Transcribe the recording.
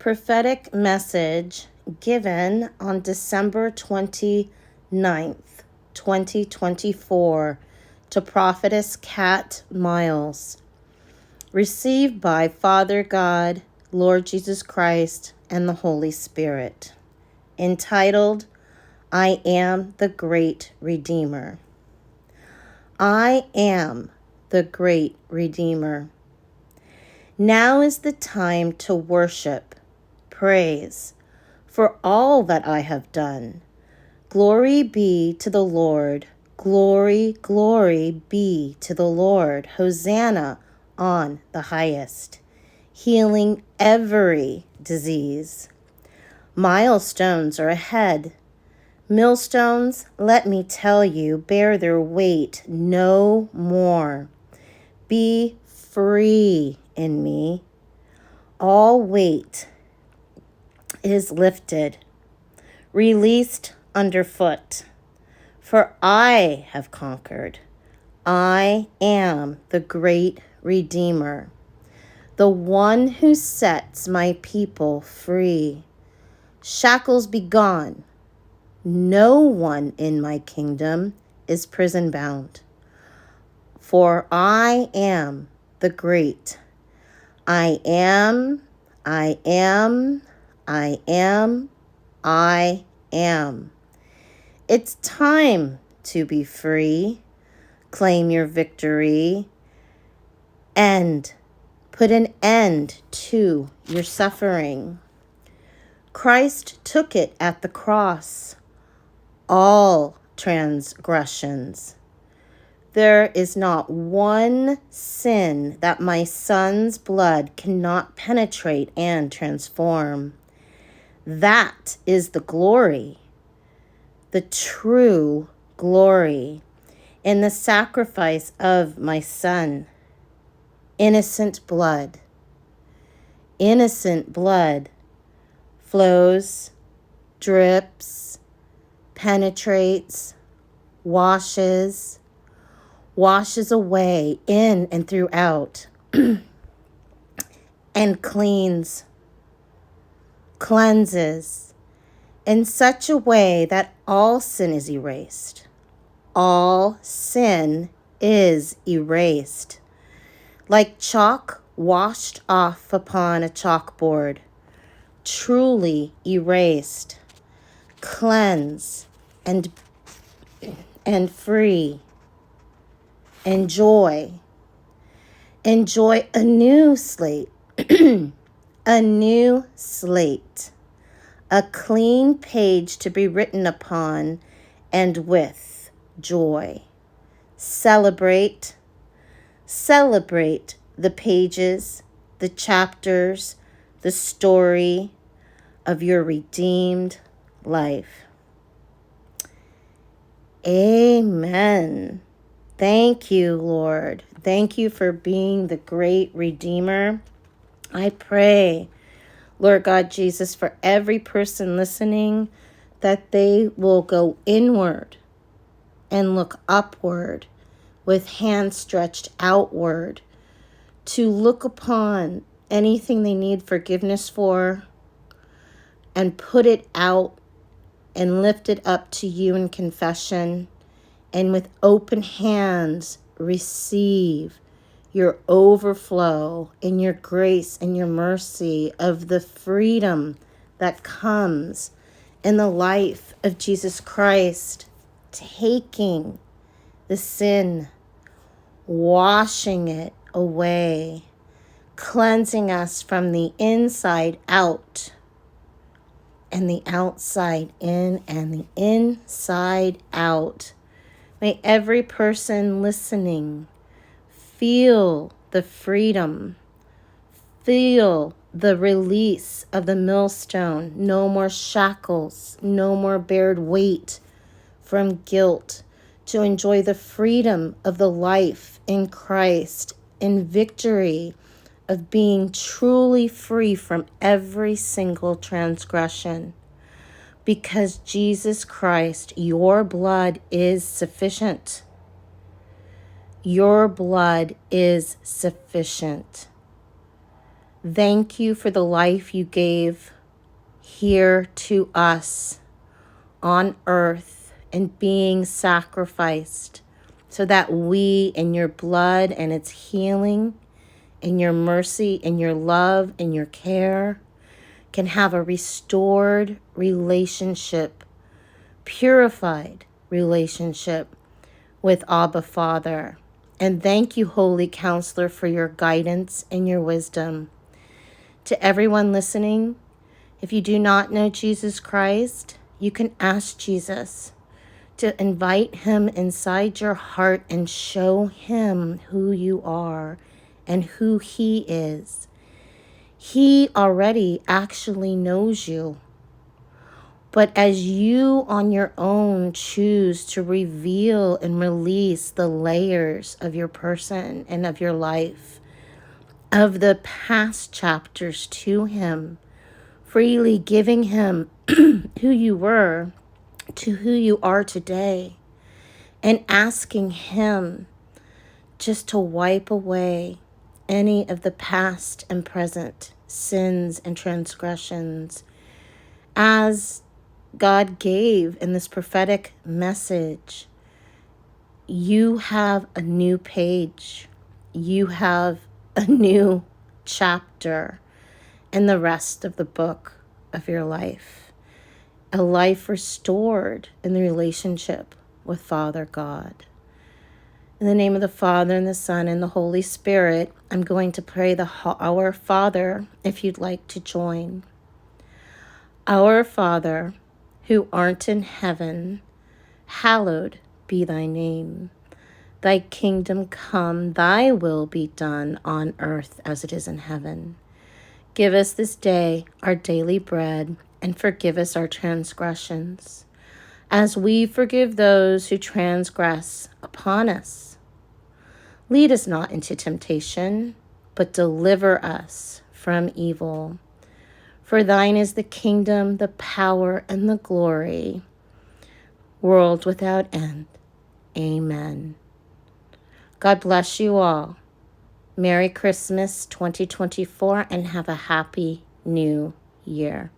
Prophetic message given on December 29th, 2024 to Prophetess Kat Miles. Received by Father God, Lord Jesus Christ, and the Holy Spirit. Entitled, I Am the Great Redeemer. I am the Great Redeemer. Now is the time to worship, praise, for all that I have done. Glory be to the Lord. Glory, glory be to the Lord. Hosanna on the highest. Healing every disease. Milestones are ahead. Millstones, let me tell you, bear their weight no more. Be free in me. All weight is lifted, released underfoot. For I have conquered. I am the great Redeemer, the one who sets my people free. Shackles be gone. No one in my kingdom is prison bound. For I am the great. I am, I am, I am, I am. It's time to be free. Claim your victory and put an end to your suffering. Christ took it at the cross. All transgressions. There is not one sin that my Son's blood cannot penetrate and transform. That is the glory, the true glory, in the sacrifice of my Son. Innocent blood flows, drips, penetrates, washes away in and throughout, and cleanses in such a way that all sin is erased. All sin is erased, like chalk washed off upon a chalkboard, truly erased, cleanse and free. Enjoy a new slate, a new slate, a clean page to be written upon and with joy. Celebrate the pages, the chapters, the story of your redeemed life. Amen. Thank you, Lord. Thank you for being the great Redeemer. I pray, Lord God Jesus, for every person listening, that they will go inward and look upward with hands stretched outward to look upon anything they need forgiveness for and put it out and lift it up to you in confession, and with open hands receive your overflow in your grace and your mercy of the freedom that comes in the life of Jesus Christ, taking the sin, washing it away, cleansing us from the inside out and the outside in and the inside out. May every person listening feel the freedom, feel the release of the millstone. No more shackles, no more bared weight from guilt, to enjoy the freedom of the life in Christ, in victory of being truly free from every single transgression. Because Jesus Christ, your blood is sufficient. Your blood is sufficient. Thank you for the life you gave here to us on earth and being sacrificed so that we, in your blood and its healing, in your mercy, in your love, in your care, can have a restored relationship, purified relationship with Abba Father. And thank you, Holy Counselor, for your guidance and your wisdom. To everyone listening, if you do not know Jesus Christ, you can ask Jesus to invite him inside your heart and show him who you are and who he is. He already actually knows you. But as you on your own choose to reveal and release the layers of your person and of your life, of the past chapters to him, freely giving him who you were to who you are today, and asking him just to wipe away any of the past and present sins and transgressions, as God gave in this prophetic message. You have a new page. You have a new chapter in the rest of the book of your life. A life restored in the relationship with Father God. In the name of the Father, and the Son, and the Holy Spirit, I'm going to pray the Our Father, if you'd like to join. Our Father, who art in heaven, hallowed be thy name. Thy kingdom come, thy will be done on earth as it is in heaven. Give us this day our daily bread, and forgive us our transgressions, as we forgive those who transgress upon us. Lead us not into temptation, but deliver us from evil. For thine is the kingdom, the power, and the glory, world without end. Amen. God bless you all. Merry Christmas 2024, and have a happy new year.